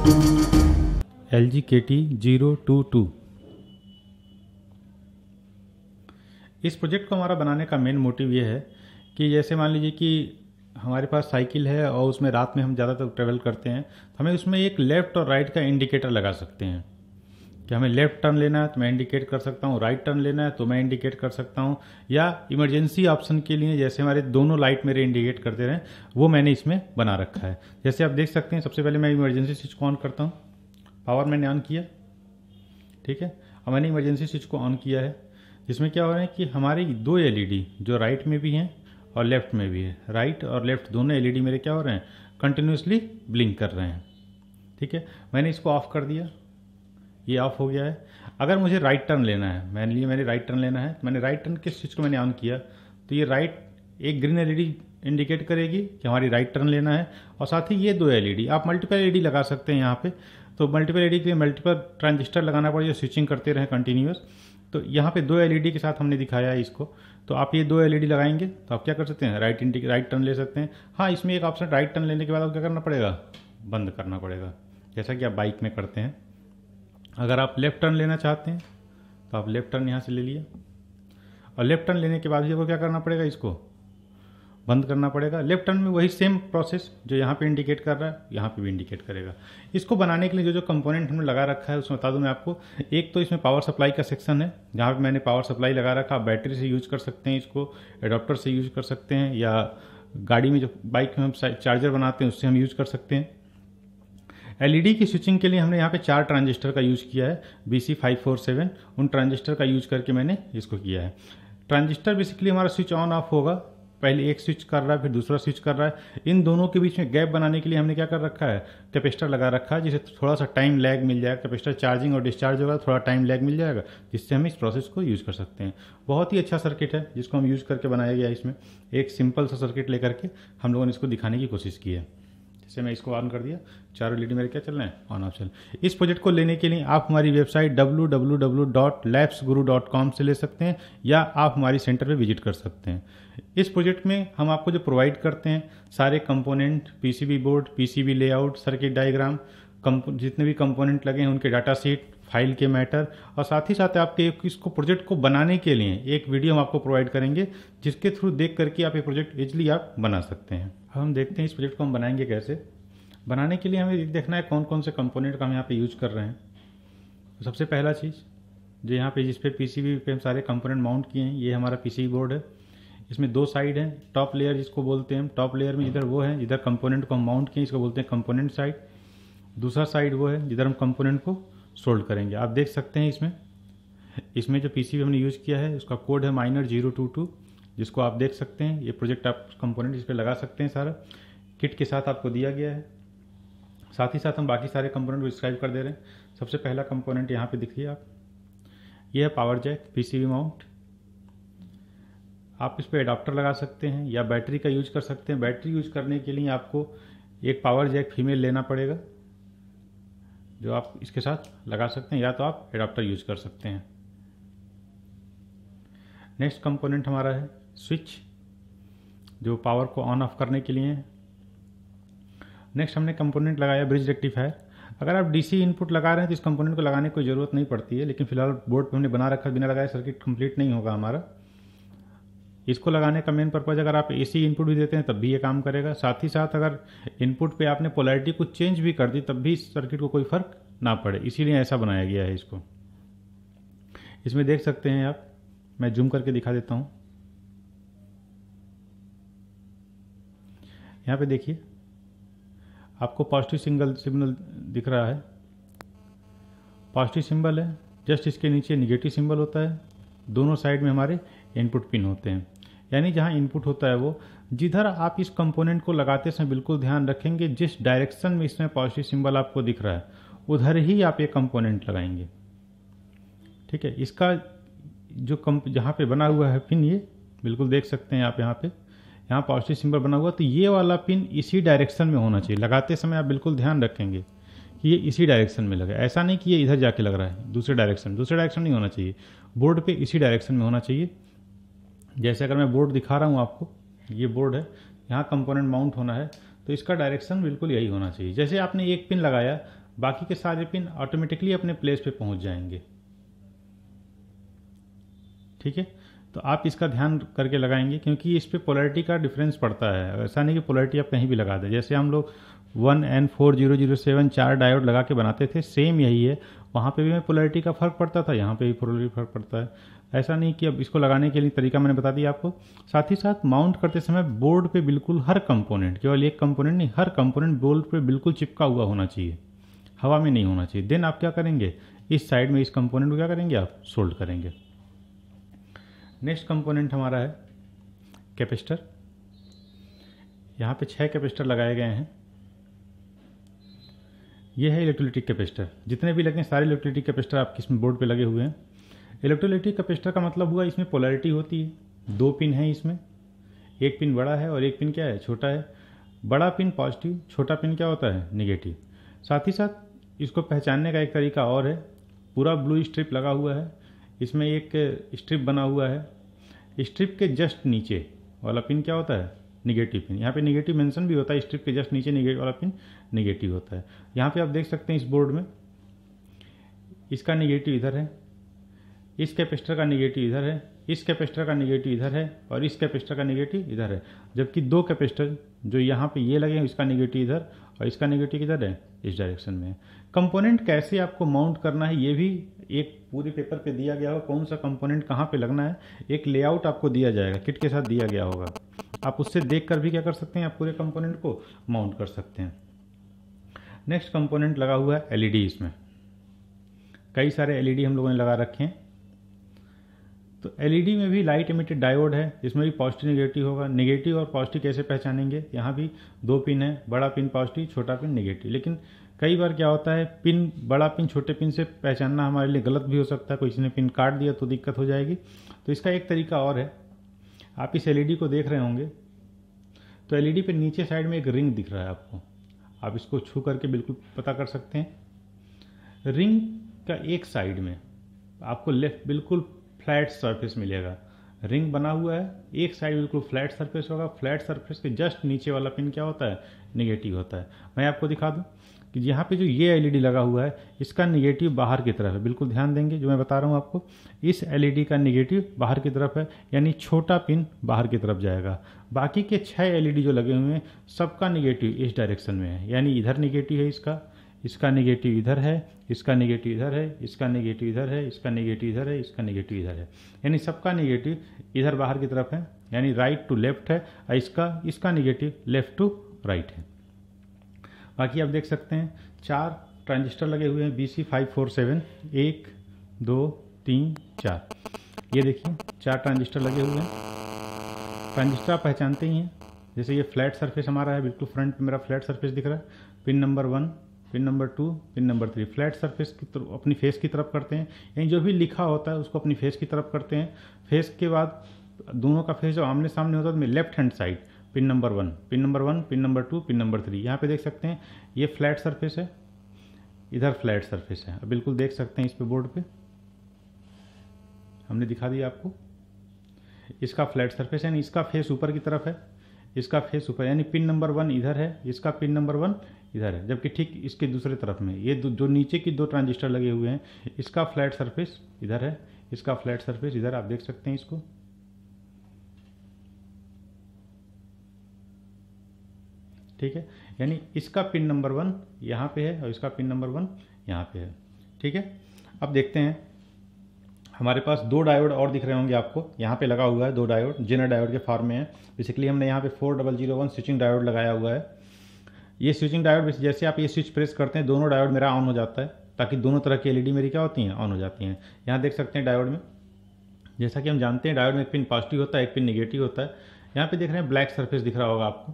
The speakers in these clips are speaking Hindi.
LG KT022। इस प्रोजेक्ट को हमारा बनाने का मेन मोटिव ये है कि जैसे मान लीजिए कि हमारे पास साइकिल है और उसमें रात में हम ज़्यादातर ट्रेवल करते हैं, तो हमें उसमें एक लेफ़्ट और राइट का इंडिकेटर लगा सकते हैं कि हमें लेफ़्ट टर्न लेना है तो मैं इंडिकेट कर सकता हूँ, राइट टर्न लेना है तो मैं इंडिकेट कर सकता हूँ, या इमरजेंसी ऑप्शन के लिए जैसे हमारे दोनों लाइट मेरे इंडिकेट करते रहें, वो मैंने इसमें बना रखा है। जैसे आप देख सकते हैं, सबसे पहले मैं इमरजेंसी स्विच को ऑन करता हूँ, पावर मैंने ऑन किया, ठीक है। अब मैंने इमरजेंसी स्विच को ऑन किया है, जिसमें क्या हो रहा है कि हमारी दो एलईडी जो राइट में भी हैं और लेफ्ट में भी है, राइट और लेफ्ट दोनों एलईडी मेरे क्या हो रहे हैं, कंटिन्यूसली ब्लिंक कर रहे हैं, ठीक है। मैंने इसको ऑफ कर दिया, ये ऑफ हो गया है। अगर मुझे राइट टर्न लेना है, मैंने राइट टर्न लेना है, तो मैंने राइट टर्न के स्विच को मैंने ऑन किया, तो ये राइट एक ग्रीन एलईडी इंडिकेट करेगी कि हमारी राइट टर्न लेना है, और साथ ही ये दो एलईडी, आप मल्टीपल एलईडी लगा सकते हैं यहाँ पे। तो मल्टीपल एलईडी के लिए मल्टीपल ट्रांजिस्टर लगाना पड़ेगा, स्विचिंग करते रहें कंटिन्यूस। तो यहाँ पे दो एलईडी के साथ हमने दिखाया है इसको। तो आप ये दो एलईडी लगाएंगे तो आप क्या कर सकते हैं, राइट टर्न ले सकते हैं। हाँ, इसमें एक ऑप्शन, राइट टर्न लेने के बाद आपको क्या करना पड़ेगा, बंद करना पड़ेगा, जैसा कि आप बाइक में करते हैं। अगर आप लेफ्ट टर्न लेना चाहते हैं तो आप लेफ्ट टर्न यहाँ से ले लिया, और लेफ्ट टर्न लेने के बाद भी आपको क्या करना पड़ेगा, इसको बंद करना पड़ेगा। लेफ्ट टर्न में वही सेम प्रोसेस जो यहाँ पे इंडिकेट कर रहा है, यहाँ पे भी इंडिकेट करेगा। इसको बनाने के लिए जो जो कंपोनेंट हमने लगा रखा है उसमें बता दूं मैं आपको। एक तो इसमें पावर सप्लाई का सेक्शन है, जहाँ पे मैंने पावर सप्लाई लगा रखा। आप बैटरी से यूज कर सकते हैं इसको, एडाप्टर से यूज कर सकते हैं, या गाड़ी में जो बाइक में हम चार्जर बनाते हैं उससे हम यूज कर सकते हैं। एलईडी की स्विचिंग के लिए हमने यहाँ पे 4 ट्रांजिस्टर का यूज किया है, BC547। उन ट्रांजिस्टर का यूज करके मैंने इसको किया है। ट्रांजिस्टर बेसिकली हमारा स्विच ऑन ऑफ होगा, पहले एक स्विच कर रहा है फिर दूसरा स्विच कर रहा है। इन दोनों के बीच में गैप बनाने के लिए हमने क्या कर रखा है, कैपेसिटर लगा रखा है, जिससे थोड़ा सा टाइम लैग मिल जाएगा। कैपेसिटर चार्जिंग और डिस्चार्ज होगा, थोड़ा टाइम लैग मिल जाएगा, जिससे हम इस प्रोसेस को यूज कर सकते हैं। बहुत ही अच्छा सर्किट है जिसको हम यूज करके बनाया गया है। इसमें एक सिंपल सा सर्किट लेकर के हम लोगों ने इसको दिखाने की कोशिश की है। जैसे मैं इसको ऑन कर दिया, चारों एलईडी मेरे क्या चल रहे हैं, ऑन ऑफ चल। इस प्रोजेक्ट को लेने के लिए आप हमारी वेबसाइट www.labsguru.com से ले सकते हैं, या आप हमारी सेंटर पे विजिट कर सकते हैं। इस प्रोजेक्ट में हम आपको जो प्रोवाइड करते हैं सारे component, PCB board, PCB layout, circuit diagram, जितने भी कंपोनेंट लगे हैं उनके डाटा शीट, फाइल के मैटर, और साथ ही साथ आपके इसको प्रोजेक्ट को बनाने के लिए एक वीडियो हम आपको प्रोवाइड करेंगे, जिसके थ्रू देख करके आप ये प्रोजेक्ट इजीली आप बना सकते हैं। अब हम देखते हैं इस प्रोजेक्ट को हम बनाएंगे कैसे। बनाने के लिए हमें देखना है कौन कौन से कंपोनेंट का हम यहाँ पे यूज कर रहे हैं। तो सबसे पहला चीज़ जो यहाँ पे जिस पे पीसीबी पे हम सारे कंपोनेंट माउंट किए हैं, ये हमारा पीसीबी बोर्ड है। इसमें दो साइड हैं, टॉप लेयर जिसको बोलते हैं हम, टॉप लेयर में जिधर वो है जिधर कंपोनेंट को हम माउंट किए, इसको बोलते हैं कंपोनेंट साइड। दूसरा साइड वो है जिधर हम कंपोनेंट को सोल्ड करेंगे। आप देख सकते हैं इसमें जो पीसीबी हमने यूज किया है उसका कोड है -022, जिसको आप देख सकते हैं। ये प्रोजेक्ट आप कंपोनेंट इस पर लगा सकते हैं, सारा किट के साथ आपको दिया गया है। साथ ही साथ हम बाकी सारे कंपोनेंट को डिस्क्राइब कर दे रहे हैं। सबसे पहला कंपोनेंट यहाँ पे दिखिए आप, ये है पावर जैक, पीसीबी माउंट। आप इस पर एडाप्टर लगा सकते हैं या बैटरी का यूज कर सकते हैं। बैटरी यूज करने के लिए आपको एक पावर जैक फीमेल लेना पड़ेगा, जो आप इसके साथ लगा सकते हैं, या तो आप एडाप्टर यूज कर सकते हैं। नेक्स्ट कंपोनेंट हमारा है स्विच, जो पावर को ऑन ऑफ करने के लिए है। नेक्स्ट हमने कंपोनेंट लगाया ब्रिज रेक्टिफायर। अगर आप डीसी इनपुट लगा रहे हैं तो इस कंपोनेंट को लगाने की कोई ज़रूरत नहीं पड़ती है, लेकिन फिलहाल बोर्ड पे हमने बना रखा, बिना लगाए सर्किट कंप्लीट नहीं होगा हमारा। इसको लगाने का मेन पर्पज़, अगर आप एसी इनपुट भी देते हैं तब भी ये काम करेगा। साथ ही साथ अगर इनपुट पे आपने पोलैरिटी को चेंज भी कर दी तब भी इस सर्किट को कोई फर्क ना पड़े, इसीलिए ऐसा बनाया गया है इसको। इसमें देख सकते हैं आप, मैं जूम करके दिखा देता हूँ। यहाँ पे देखिए आपको पॉजिटिव सिग्नल दिख रहा है, पॉजिटिव सिंबल है। जस्ट इसके नीचे निगेटिव सिंबल होता है। दोनों साइड में हमारे इनपुट पिन होते हैं, यानी जहाँ इनपुट होता है वो जिधर आप इस कंपोनेंट को लगाते समय बिल्कुल ध्यान रखेंगे, जिस डायरेक्शन में इसमें पॉजिटिव सिंबल आपको दिख रहा है उधर ही आप ये कंपोनेंट लगाएंगे, ठीक है। इसका जो जहाँ पे बना हुआ है पिन, ये बिल्कुल देख सकते हैं आप, यहाँ पॉजिटिव सिंबल बना हुआ, तो ये वाला पिन इसी डायरेक्शन में होना चाहिए। लगाते समय आप बिल्कुल ध्यान रखेंगे कि ये इसी डायरेक्शन में लगे, ऐसा नहीं कि ये इधर जाके लग रहा है, दूसरे डायरेक्शन नहीं होना चाहिए। बोर्ड पे इसी डायरेक्शन में होना चाहिए। जैसे अगर मैं बोर्ड दिखा रहा हूँ आपको, ये बोर्ड है, यहाँ कंपोनेंट माउंट होना है, तो इसका डायरेक्शन बिल्कुल यही होना चाहिए। जैसे आपने एक पिन लगाया, बाकी के सारे पिन ऑटोमेटिकली अपने प्लेस पे पहुंच जाएंगे। ठीक है, तो आप इसका ध्यान करके लगाएंगे क्योंकि इस पे पोलैरिटी का डिफरेंस पड़ता है। ऐसा नहीं कि पोलैरिटी आप कहीं भी लगा दें। जैसे हम लोग 1N4007 4 डायोड लगा के बनाते थे, सेम यही है। वहाँ पे भी हमें पोलैरिटी का फ़र्क पड़ता था, यहाँ पे भी पोलैरिटी फर्क पड़ता है। ऐसा नहीं कि अब इसको लगाने के लिए तरीका मैंने बता दिया आपको। साथ ही साथ माउंट करते समय बोर्ड पे बिल्कुल हर कंपोनेंट, केवल एक कंपोनेंट नहीं, हर कंपोनेंट बोर्ड पे बिल्कुल चिपका हुआ होना चाहिए, हवा में नहीं होना चाहिए। देन आप क्या करेंगे, इस साइड में इस कंपोनेंट को क्या करेंगे, आप सोल्ड करेंगे। नेक्स्ट कंपोनेंट हमारा है कैपेसिटर। यहाँ पे 6 कैपेसिटर लगाए गए हैं। ये है इलेक्ट्रोलाइटिक कैपेसिटर। जितने भी लगे सारे इलेक्ट्रोलाइटिक कैपेसिटर आपके इसमें बोर्ड पे लगे हुए हैं। इलेक्ट्रोलाइटिक कैपेसिटर का मतलब हुआ इसमें पोलैरिटी होती है। 2 पिन है इसमें, एक पिन बड़ा है और एक पिन क्या है, छोटा है। बड़ा पिन पॉजिटिव, छोटा पिन क्या होता है, निगेटिव। साथ ही साथ इसको पहचानने का एक तरीका और है, पूरा ब्लू स्ट्रिप लगा हुआ है, इसमें एक स्ट्रिप बना हुआ है। स्ट्रिप के जस्ट नीचे वाला पिन क्या होता है, निगेटिव पिन। यहाँ पे निगेटिव मेंशन भी होता है, स्ट्रिप के जस्ट नीचे निगेटिव वाला पिन निगेटिव होता है। यहाँ पे आप देख सकते हैं इस बोर्ड में इसका निगेटिव इधर है, इस कैपेसिटर का निगेटिव इधर है, इस कैपेसिटर का निगेटिव इधर है और इस कैपेसिटर का निगेटिव इधर है। जबकि 2 कैपेसिटर जो यहाँ पे ये लगे हैं, इसका निगेटिव इधर और इसका निगेटिव इधर है, इस डायरेक्शन में है। कंपोनेंट कैसे आपको माउंट करना है ये भी एक पूरे पेपर पे दिया गया होगा, कौन सा कंपोनेंट कहाँ पे लगना है, एक लेआउट आपको दिया जाएगा, किट के साथ दिया गया होगा। आप उससे देख कर भी क्या कर सकते हैं, आप पूरे कंपोनेंट को माउंट कर सकते हैं। नेक्स्ट कंपोनेंट लगा हुआ है एलईडी। इसमें कई सारे एलईडी हम लोगों ने लगा रखे हैं। तो एलईडी में भी लाइट इमिटेड डायोड है, इसमें भी पॉजिटिव निगेटिव होगा। निगेटिव और पॉजिटिव कैसे पहचानेंगे, यहाँ भी 2 पिन है, बड़ा पिन पॉजिटिव, छोटा पिन निगेटिव। लेकिन कई बार क्या होता है, पिन बड़ा पिन छोटे पिन से पहचानना हमारे लिए गलत भी हो सकता है, कोई किसी ने पिन काट दिया तो दिक्कत हो जाएगी। तो इसका एक तरीका और है, आप इस एलईडी को देख रहे होंगे तो एलईडी पे नीचे साइड में एक रिंग दिख रहा है आपको, आप इसको छू करके बिल्कुल पता कर सकते हैं। रिंग का एक साइड में आपको लेफ्ट बिल्कुल फ्लैट सरफेस मिलेगा। रिंग बना हुआ है, एक साइड बिल्कुल फ्लैट सरफेस होगा। फ्लैट सरफेस के जस्ट नीचे वाला पिन क्या होता है, निगेटिव होता है। मैं आपको दिखा दूं कि यहाँ पे जो ये एलईडी लगा हुआ है इसका निगेटिव बाहर की तरफ है। बिल्कुल ध्यान देंगे जो मैं बता रहा हूँ आपको, इस एलईडी का निगेटिव बाहर की तरफ है, यानी छोटा पिन बाहर की तरफ जाएगा। बाकी के 6 एलईडी जो लगे हुए हैं सबका निगेटिव इस डायरेक्शन में है, यानी इधर निगेटिव है, इसका निगेटिव इधर है, इसका निगेटिव इधर है, इसका निगेटिव इधर है, इसका निगेटिव इधर है, इसका निगेटिव इधर है, यानी सबका निगेटिव इधर बाहर की तरफ है, यानी राइट टू लेफ्ट है। और इसका निगेटिव लेफ्ट टू राइट है। बाकी आप देख सकते हैं 4 ट्रांजिस्टर लगे हुए हैं BC547, 1 2 3 4। ये देखिए 4 ट्रांजिस्टर लगे हुए हैं। ट्रांजिस्टर आप पहचानते ही हैं, जैसे ये फ्लैट सरफेस हमारा है, बिल्कुल फ्रंट में मेरा फ्लैट सरफेस दिख रहा है। Pin number 1, pin number 2, pin number 3 flat surface की तरफ, अपनी फेस की तरफ करते हैं, यानी जो भी लिखा होता है उसको अपनी फेस की तरफ करते हैं। फेस के बाद दोनों का फेस जो आमने सामने होता है तो left hand side pin number 1, pin number 1, pin number 2, pin number 3। यहाँ पे देख सकते हैं ये फ्लैट सरफेस है, इधर फ्लैट सरफेस है। अब बिल्कुल देख सकते हैं इस पे बोर्ड पे हमने दिखा दिया आपको, इसका फ्लैट सरफेस है, इसका फेस ऊपर की तरफ है, इसका फेस ऊपर, यानी पिन नंबर 1 इधर है, इसका पिन नंबर 1 इधर है। जबकि ठीक इसके दूसरे तरफ में ये जो नीचे की 2 ट्रांजिस्टर लगे हुए हैं, इसका फ्लैट सरफेस इधर है, इसका फ्लैट सरफेस इधर, आप देख सकते हैं इसको। ठीक है, यानी इसका पिन नंबर 1 यहाँ पे है और इसका पिन नंबर 1 यहाँ पे है। ठीक है, अब देखते हैं हमारे पास 2 डायोड और दिख रहे होंगे आपको, यहाँ पे लगा हुआ है 2 डायोड, जेनर डायोड के फॉर्म में है। बेसिकली हमने यहाँ पे 4001 स्विचिंग डायोड लगाया हुआ है। ये स्विचिंग डायोड जैसे आप ये स्विच प्रेस करते हैं दोनों डायोड मेरा ऑन हो जाता है, ताकि दोनों तरह की एलईडी मेरी क्या होती हैं, ऑन हो जाती हैं। यहाँ देख सकते हैं डायोड में, जैसा कि हम जानते हैं डायोड में एक पिन पॉजिटिव होता है, एक पिन निगेटिव होता है। यहाँ पे देख रहे हैं ब्लैक सरफेस दिख रहा होगा आपको,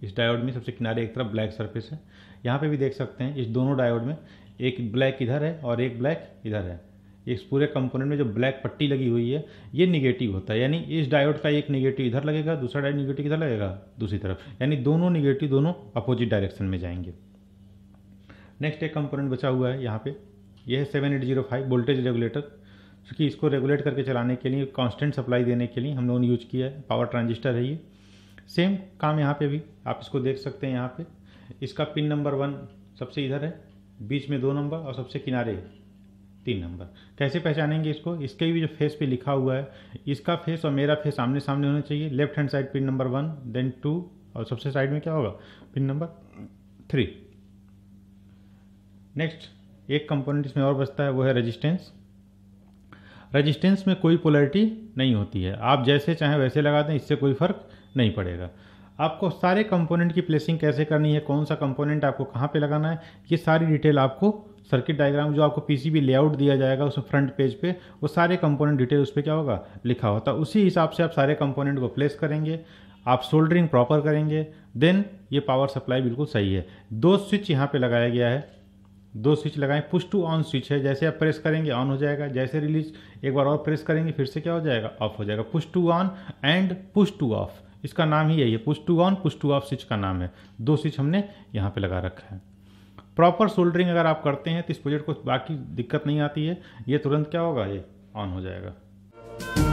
इस डायोड में सबसे किनारे एक तरफ ब्लैक सरफेस है। यहाँ पे भी देख सकते हैं इस दोनों डायोड में एक ब्लैक इधर है और एक ब्लैक इधर है। इस पूरे कंपोनेंट में जो ब्लैक पट्टी लगी हुई है ये निगेटिव होता है, यानी इस डायोड का एक निगेटिव इधर लगेगा, दूसरा डायोड निगेटिव इधर लगेगा दूसरी तरफ, यानी दोनों निगेटिव दोनों अपोजिट डायरेक्शन में जाएंगे। नेक्स्ट एक कंपोनेंट बचा हुआ है यहाँ पे, यह है 7805 वोल्टेज रेगुलेटर, क्योंकि इसको रेगुलेट करके चलाने के लिए, कांस्टेंट सप्लाई देने के लिए हम लोगों ने यूज किया है। पावर ट्रांजिस्टर है ये, सेम काम यहाँ पे भी आप इसको देख सकते हैं। यहाँ पे इसका पिन नंबर 1 सबसे इधर है, बीच में 2 नंबर और सबसे किनारे 3 नंबर। कैसे पहचानेंगे इसको? इसके भी जो फेस पे लिखा हुआ है, इसका फेस और मेरा फेस आमने सामने होना चाहिए। Left hand side pin number 1, then 2 और सबसे साइड में क्या होगा? Pin number 3। नेक्स्ट एक कंपोनेंट इसमें और बचता है, वो है रेजिस्टेंस। रेजिस्टेंस में कोई पोलैरिटी नहीं होती है, आप जैसे चाहें वैसे लगा दें, इससे कोई फर्क नहीं पड़ेगा। आपको सारे कंपोनेंट की प्लेसिंग कैसे करनी है, कौन सा कंपोनेंट आपको कहाँ पे लगाना है, ये सारी डिटेल आपको सर्किट डायग्राम जो आपको पीसीबी लेआउट दिया जाएगा उसमें फ्रंट पेज पे, वो सारे कंपोनेंट डिटेल उस पर क्या होगा? लिखा होता है। उसी हिसाब से आप सारे कंपोनेंट को प्लेस करेंगे, आप सोल्डरिंग प्रॉपर करेंगे, देन ये पावर सप्लाई बिल्कुल सही है। 2 स्विच यहाँ पे लगाया गया है, 2 स्विच लगाएं। पुश टू ऑन स्विच है, जैसे आप प्रेस करेंगे ऑन हो जाएगा, जैसे रिलीज एक बार और प्रेस करेंगे फिर से क्या हो जाएगा? ऑफ हो जाएगा। Push to on and push to off, इसका नाम ही यही है, push to on push to off switch का नाम है। 2 स्विच हमने यहाँ पे लगा रखा है। प्रॉपर सोल्डरिंग अगर आप करते हैं तो इस प्रोजेक्ट को बाकी दिक्कत नहीं आती है, ये तुरंत क्या होगा? ये ऑन हो जाएगा।